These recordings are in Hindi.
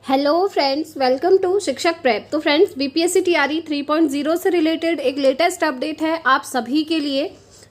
हेलो फ्रेंड्स, वेलकम टू शिक्षक प्रेप। तो फ्रेंड्स, बीपीएससी टीआरई 3.0 से रिलेटेड एक लेटेस्ट अपडेट है आप सभी के लिए।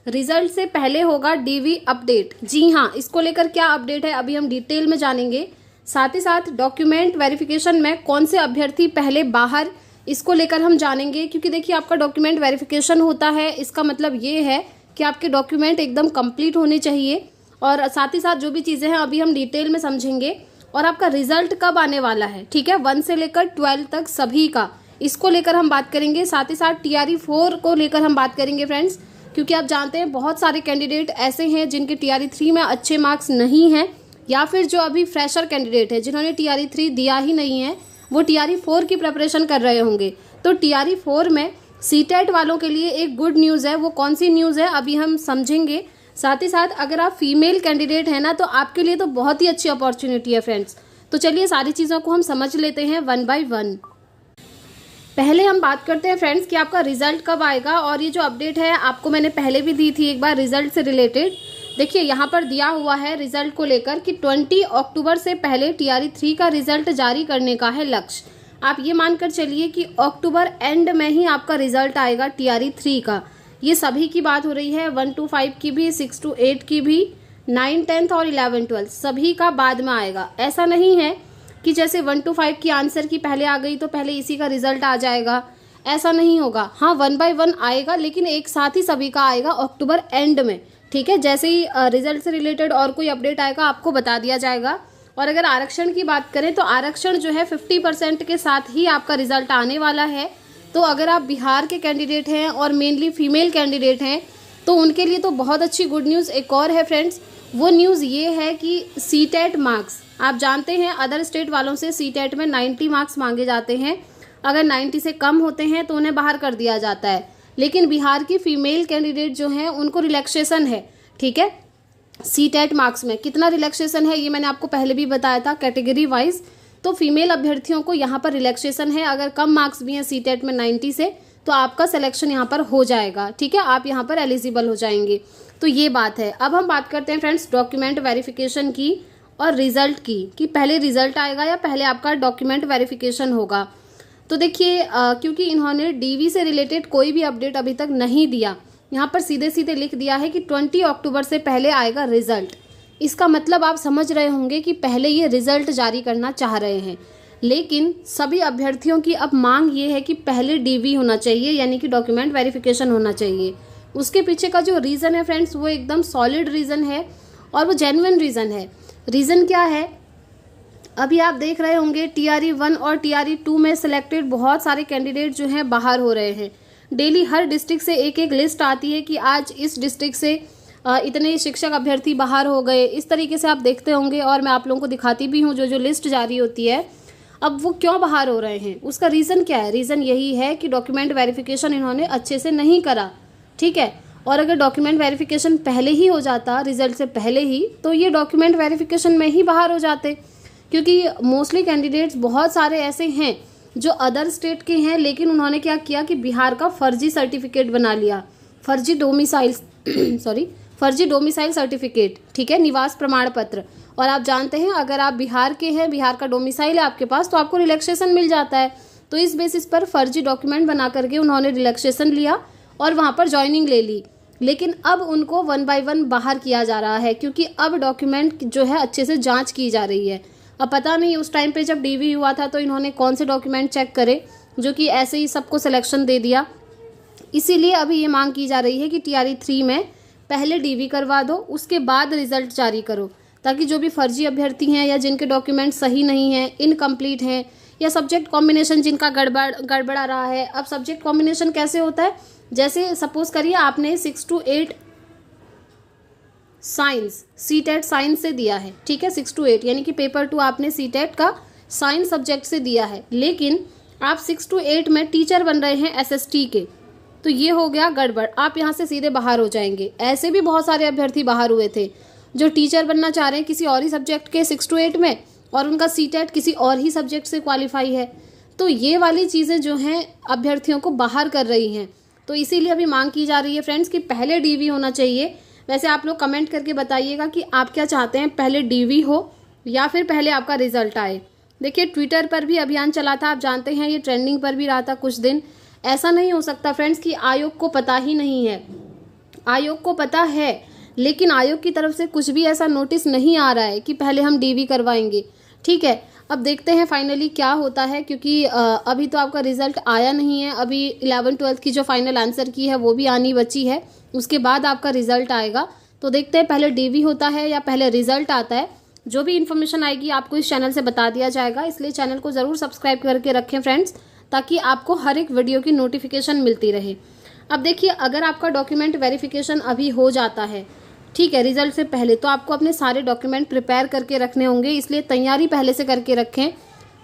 रिजल्ट से पहले होगा डीवी अपडेट। जी हाँ, इसको लेकर क्या अपडेट है अभी हम डिटेल में जानेंगे। साथ ही साथ डॉक्यूमेंट वेरिफिकेशन में कौन से अभ्यर्थी पहले बाहर, इसको लेकर हम जानेंगे। क्योंकि देखिए, आपका डॉक्यूमेंट वेरिफिकेशन होता है, इसका मतलब ये है कि आपके डॉक्यूमेंट एकदम कंप्लीट होने चाहिए। और साथ ही साथ जो भी चीज़ें हैं अभी हम डिटेल में समझेंगे। और आपका रिजल्ट कब आने वाला है, ठीक है, 1 से लेकर 12 तक सभी का, इसको लेकर हम बात करेंगे। साथ ही साथ टीआरई 4 को लेकर हम बात करेंगे फ्रेंड्स। क्योंकि आप जानते हैं बहुत सारे कैंडिडेट ऐसे हैं जिनके टीआरई 3 में अच्छे मार्क्स नहीं हैं, या फिर जो अभी फ्रेशर कैंडिडेट है जिन्होंने टीआरई 3 दिया ही नहीं है, वो टीआरई 4 की प्रिपरेशन कर रहे होंगे। तो टीआरई 4 में सीटेट वालों के लिए एक गुड न्यूज़ है। वो कौन सी न्यूज़ है अभी हम समझेंगे। साथ ही साथ अगर आप फीमेल कैंडिडेट हैं ना, तो आपके लिए तो बहुत ही अच्छी अपॉर्चुनिटी है फ्रेंड्स। तो चलिए सारी चीज़ों को हम समझ लेते हैं 1 बाय 1। पहले हम बात करते हैं फ्रेंड्स कि आपका रिजल्ट कब आएगा। और ये जो अपडेट है आपको मैंने पहले भी दी थी एक बार रिजल्ट से रिलेटेड। देखिए, यहाँ पर दिया हुआ है रिजल्ट को लेकर कि 20 अक्टूबर से पहले टीआरई 3 का रिजल्ट जारी करने का है लक्ष्य। आप ये मानकर चलिए कि अक्टूबर एंड में ही आपका रिजल्ट आएगा टीआरई 3 का। ये सभी की बात हो रही है, 1 to 5 की भी, 6 to 8 की भी, 9, 10 और 11, 12 सभी का बाद में आएगा। ऐसा नहीं है कि जैसे 1 to 5 की आंसर की पहले आ गई तो पहले इसी का रिजल्ट आ जाएगा, ऐसा नहीं होगा। हाँ, 1 by 1 आएगा, लेकिन एक साथ ही सभी का आएगा अक्टूबर एंड में, ठीक है। जैसे ही रिजल्ट से रिलेटेड और कोई अपडेट आएगा आपको बता दिया जाएगा। और अगर आरक्षण की बात करें तो आरक्षण जो है 50% के साथ ही आपका रिजल्ट आने वाला है। तो अगर आप बिहार के कैंडिडेट हैं और मेनली फीमेल कैंडिडेट हैं तो उनके लिए तो बहुत अच्छी गुड न्यूज़ एक और है फ्रेंड्स। वो न्यूज़ ये है कि सीटेट मार्क्स, आप जानते हैं अदर स्टेट वालों से सीटेट में 90 मार्क्स मांगे जाते हैं। अगर 90 से कम होते हैं तो उन्हें बाहर कर दिया जाता है। लेकिन बिहार की फीमेल कैंडिडेट जो हैं उनको रिलैक्सेशन है, ठीक है। सीटेट मार्क्स में कितना रिलैक्सेशन है ये मैंने आपको पहले भी बताया था कैटेगरी वाइज। तो फीमेल अभ्यर्थियों को यहाँ पर रिलैक्सेशन है। अगर कम मार्क्स भी हैं सीटेट में 90 से तो आपका सिलेक्शन यहाँ पर हो जाएगा, ठीक है, आप यहाँ पर एलिजिबल हो जाएंगे। तो ये बात है। अब हम बात करते हैं फ्रेंड्स डॉक्यूमेंट वेरिफिकेशन की और रिजल्ट की, कि पहले रिजल्ट आएगा या पहले आपका डॉक्यूमेंट वेरिफिकेशन होगा। तो देखिए, क्योंकि इन्होंने डीवी से रिलेटेड कोई भी अपडेट अभी तक नहीं दिया, यहाँ पर सीधे सीधे लिख दिया है कि 20 अक्टूबर से पहले आएगा रिजल्ट। इसका मतलब आप समझ रहे होंगे कि पहले ये रिजल्ट जारी करना चाह रहे हैं। लेकिन सभी अभ्यर्थियों की अब मांग ये है कि पहले डीवी होना चाहिए, यानी कि डॉक्यूमेंट वेरिफिकेशन होना चाहिए। उसके पीछे का जो रीज़न है फ्रेंड्स, वो एकदम सॉलिड रीज़न है और वो जेन्युइन रीज़न है। रीज़न क्या है, अभी आप देख रहे होंगे टीआरई 1 और टीआरई 2 में सिलेक्टेड बहुत सारे कैंडिडेट जो हैं बाहर हो रहे हैं। डेली हर डिस्ट्रिक्ट से एक एक लिस्ट आती है कि आज इस डिस्ट्रिक्ट से इतने शिक्षक अभ्यर्थी बाहर हो गए। इस तरीके से आप देखते होंगे और मैं आप लोगों को दिखाती भी हूँ जो जो लिस्ट जारी होती है। अब वो क्यों बाहर हो रहे हैं, उसका रीज़न क्या है? रीज़न यही है कि डॉक्यूमेंट वेरिफिकेशन इन्होंने अच्छे से नहीं करा, ठीक है। और अगर डॉक्यूमेंट वेरिफिकेशन पहले ही हो जाता, रिजल्ट से पहले ही, तो ये डॉक्यूमेंट वेरिफिकेशन में ही बाहर हो जाते। क्योंकि मोस्टली कैंडिडेट्स बहुत सारे ऐसे हैं जो अदर स्टेट के हैं, लेकिन उन्होंने क्या किया कि बिहार का फर्जी सर्टिफिकेट बना लिया, फर्जी डोमिसाइल सर्टिफिकेट, ठीक है, निवास प्रमाण पत्र। और आप जानते हैं अगर आप बिहार के हैं, बिहार का डोमिसाइल है आपके पास, तो आपको रिलैक्सेशन मिल जाता है। तो इस बेसिस पर फर्जी डॉक्यूमेंट बना करके उन्होंने रिलैक्सेशन लिया और वहाँ पर ज्वाइनिंग ले ली। लेकिन अब उनको 1 by 1 बाहर किया जा रहा है, क्योंकि अब डॉक्यूमेंट जो है अच्छे से जाँच की जा रही है। अब पता नहीं उस टाइम पे जब डीवी हुआ था तो इन्होंने कौन से डॉक्यूमेंट चेक करे जो कि ऐसे ही सबको सिलेक्शन दे दिया। इसीलिए अभी ये मांग की जा रही है कि टीआरई 3 में पहले डीवी करवा दो, उसके बाद रिजल्ट जारी करो, ताकि जो भी फर्जी अभ्यर्थी हैं या जिनके डॉक्यूमेंट सही नहीं हैं, इनकम्प्लीट हैं, या सब्जेक्ट कॉम्बिनेशन जिनका गड़बड़ा रहा है। अब सब्जेक्ट कॉम्बिनेशन कैसे होता है, जैसे सपोज करिए आपने 6 to 8 साइंस, सीटेट साइंस से दिया है, ठीक है, 6 to 8 यानी कि पेपर 2 आपने सीटेट का साइंस सब्जेक्ट से दिया है। लेकिन आप 6 to 8 में टीचर बन रहे हैं एसएसटी के, तो ये हो गया गड़बड़, आप यहाँ से सीधे बाहर हो जाएंगे। ऐसे भी बहुत सारे अभ्यर्थी बाहर हुए थे जो टीचर बनना चाह रहे हैं किसी और ही सब्जेक्ट के 6 to 8 में, और उनका सीटेट किसी और ही सब्जेक्ट से क्वालिफाई है। तो ये वाली चीज़ें जो हैं अभ्यर्थियों को बाहर कर रही हैं। तो इसीलिए अभी मांग की जा रही है फ्रेंड्स कि पहले डीवी होना चाहिए। वैसे आप लोग कमेंट करके बताइएगा कि आप क्या चाहते हैं, पहले डीवी हो या फिर पहले आपका रिजल्ट आए। देखिए ट्विटर पर भी अभियान चला था, आप जानते हैं, ये ट्रेंडिंग पर भी रहा था कुछ दिन। ऐसा नहीं हो सकता फ्रेंड्स कि आयोग को पता ही नहीं है, आयोग को पता है, लेकिन आयोग की तरफ से कुछ भी ऐसा नोटिस नहीं आ रहा है कि पहले हम डीवी करवाएंगे। ठीक है, अब देखते हैं फाइनली क्या होता है, क्योंकि अभी तो आपका रिजल्ट आया नहीं है। अभी 11-12 की जो फाइनल आंसर की है वो भी आनी बची है, उसके बाद आपका रिजल्ट आएगा। तो देखते हैं पहले डीवी होता है या पहले रिजल्ट आता है। जो भी इन्फॉर्मेशन आएगी आपको इस चैनल से बता दिया जाएगा, इसलिए चैनल को ज़रूर सब्सक्राइब करके रखें फ्रेंड्स, ताकि आपको हर एक वीडियो की नोटिफिकेशन मिलती रहे। अब देखिए, अगर आपका डॉक्यूमेंट वेरिफिकेशन अभी हो जाता है, ठीक है, रिजल्ट से पहले, तो आपको अपने सारे डॉक्यूमेंट प्रिपेयर करके रखने होंगे, इसलिए तैयारी पहले से करके रखें।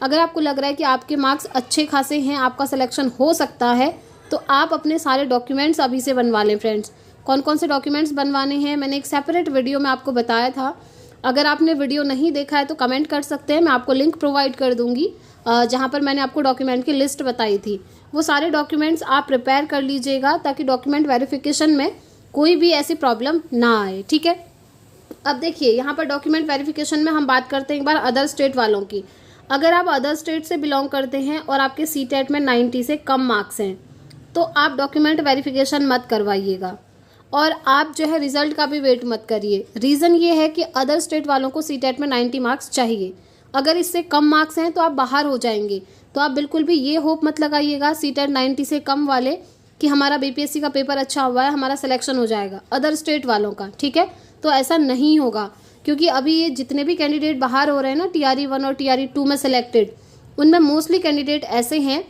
अगर आपको लग रहा है कि आपके मार्क्स अच्छे खासे हैं, आपका सिलेक्शन हो सकता है, तो आप अपने सारे डॉक्यूमेंट्स अभी से बनवा लें फ्रेंड्स। कौन कौन से डॉक्यूमेंट्स बनवाने हैं मैंने एक सेपरेट वीडियो में आपको बताया था। अगर आपने वीडियो नहीं देखा है तो कमेंट कर सकते हैं, मैं आपको लिंक प्रोवाइड कर दूंगी जहां पर मैंने आपको डॉक्यूमेंट की लिस्ट बताई थी। वो सारे डॉक्यूमेंट्स आप प्रिपेयर कर लीजिएगा ताकि डॉक्यूमेंट वेरिफिकेशन में कोई भी ऐसी प्रॉब्लम ना आए। ठीक है, अब देखिए यहाँ पर डॉक्यूमेंट वेरिफिकेशन में हम बात करते हैं एक बार अदर स्टेट वालों की। अगर आप अदर स्टेट से बिलोंग करते हैं और आपके सीटेट में 90 से कम मार्क्स हैं, तो आप डॉक्यूमेंट वेरिफिकेशन मत करवाइएगा, और आप जो है रिजल्ट का भी वेट मत करिए। रीज़न ये है कि अदर स्टेट वालों को सीटेट में 90 मार्क्स चाहिए, अगर इससे कम मार्क्स हैं तो आप बाहर हो जाएंगे। तो आप बिल्कुल भी ये होप मत लगाइएगा सीटेट 90 से कम वाले कि हमारा बीपीएससी का पेपर अच्छा हुआ है, हमारा सिलेक्शन हो जाएगा अदर स्टेट वालों का। ठीक है, तो ऐसा नहीं होगा, क्योंकि अभी ये जितने भी कैंडिडेट बाहर हो रहे हैं ना TRE 1 और TRE 2 में सिलेक्टेड, उनमें मोस्टली कैंडिडेट ऐसे हैं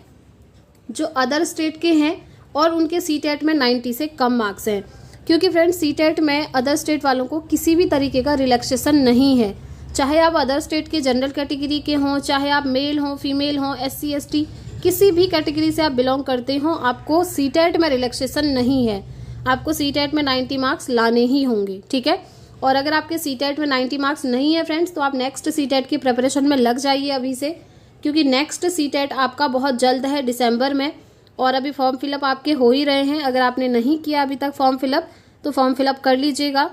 जो अदर स्टेट के हैं और उनके सीटेट में 90 से कम मार्क्स हैं। क्योंकि फ्रेंड्स सीटेट में अदर स्टेट वालों को किसी भी तरीके का रिलैक्सेशन नहीं है, चाहे आप अदर स्टेट के जनरल कैटेगरी के हों, चाहे आप मेल हों, फीमेल हों, SC ST, किसी भी कैटेगरी से आप बिलोंग करते हों, आपको सीटेट में रिलैक्सेशन नहीं है। आपको सीटेट में 90 मार्क्स लाने ही होंगे। ठीक है, और अगर आपके सीटेट में 90 मार्क्स नहीं है फ्रेंड्स, तो आप नेक्स्ट सीटेट की प्रिपरेशन में लग जाइए अभी से, क्योंकि नेक्स्ट सीटेट आपका बहुत जल्द है, दिसंबर में, और अभी फॉर्म फिलअप आपके हो ही रहे हैं। अगर आपने नहीं किया अभी तक फॉर्म फिलअप, तो फॉर्म फिलअप कर लीजिएगा।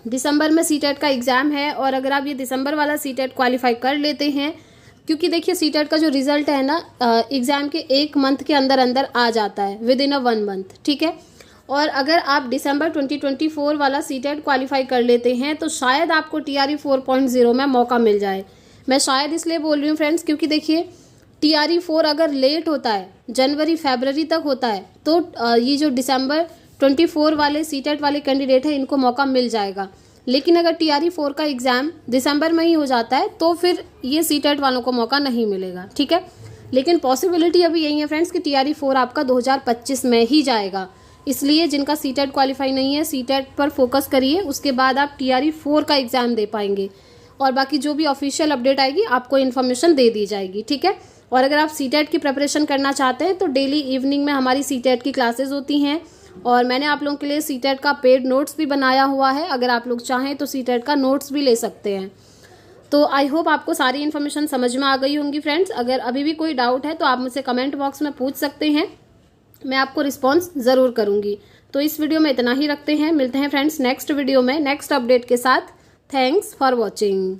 दिसंबर में सीटेट का एग्ज़ाम है, और अगर आप ये दिसंबर वाला सीटेट क्वालिफाई कर लेते हैं, क्योंकि देखिए सीटेट का जो रिजल्ट है ना, एग्ज़ाम के 1 मंथ के अंदर अंदर आ जाता है, विद इन 1 मंथ। ठीक है, और अगर आप दिसंबर 2024 वाला सीटेट क्वालिफाई कर लेते हैं, तो शायद आपको TRE 4.0 में मौका मिल जाए। मैं शायद इसलिए बोल रही हूँ फ्रेंड्स, क्योंकि देखिए TRE 4 अगर लेट होता है, जनवरी फरवरी तक होता है, तो ये जो दिसंबर 24 वाले सीटेट वाले कैंडिडेट हैं, इनको मौका मिल जाएगा। लेकिन अगर TRE 4 का एग्ज़ाम दिसंबर में ही हो जाता है, तो फिर ये सीटेट वालों को मौका नहीं मिलेगा। ठीक है, लेकिन पॉसिबिलिटी अभी यही है फ्रेंड्स कि TRE 4 आपका 2025 में ही जाएगा। इसलिए जिनका सीटेट क्वालिफाई नहीं है, सीटेट पर फोकस करिए, उसके बाद आप TRE 4 का एग्ज़ाम दे पाएंगे, और बाकी जो भी ऑफिशियल अपडेट आएगी आपको इन्फॉर्मेशन दे दी जाएगी। ठीक है, और अगर आप सीटेट की प्रिपरेशन करना चाहते हैं, तो डेली इवनिंग में हमारी सीटेट की क्लासेज होती हैं, और मैंने आप लोगों के लिए सीटेट का पेड नोट्स भी बनाया हुआ है। अगर आप लोग चाहें तो सीटेट का नोट्स भी ले सकते हैं। तो आई होप आपको सारी इन्फॉर्मेशन समझ में आ गई होंगी फ्रेंड्स। अगर अभी भी कोई डाउट है तो आप मुझसे कमेंट बॉक्स में पूछ सकते हैं, मैं आपको रिस्पॉन्स ज़रूर करूँगी। तो इस वीडियो में इतना ही रखते हैं, मिलते हैं फ्रेंड्स नेक्स्ट वीडियो में नेक्स्ट अपडेट के साथ। Thanks for watching.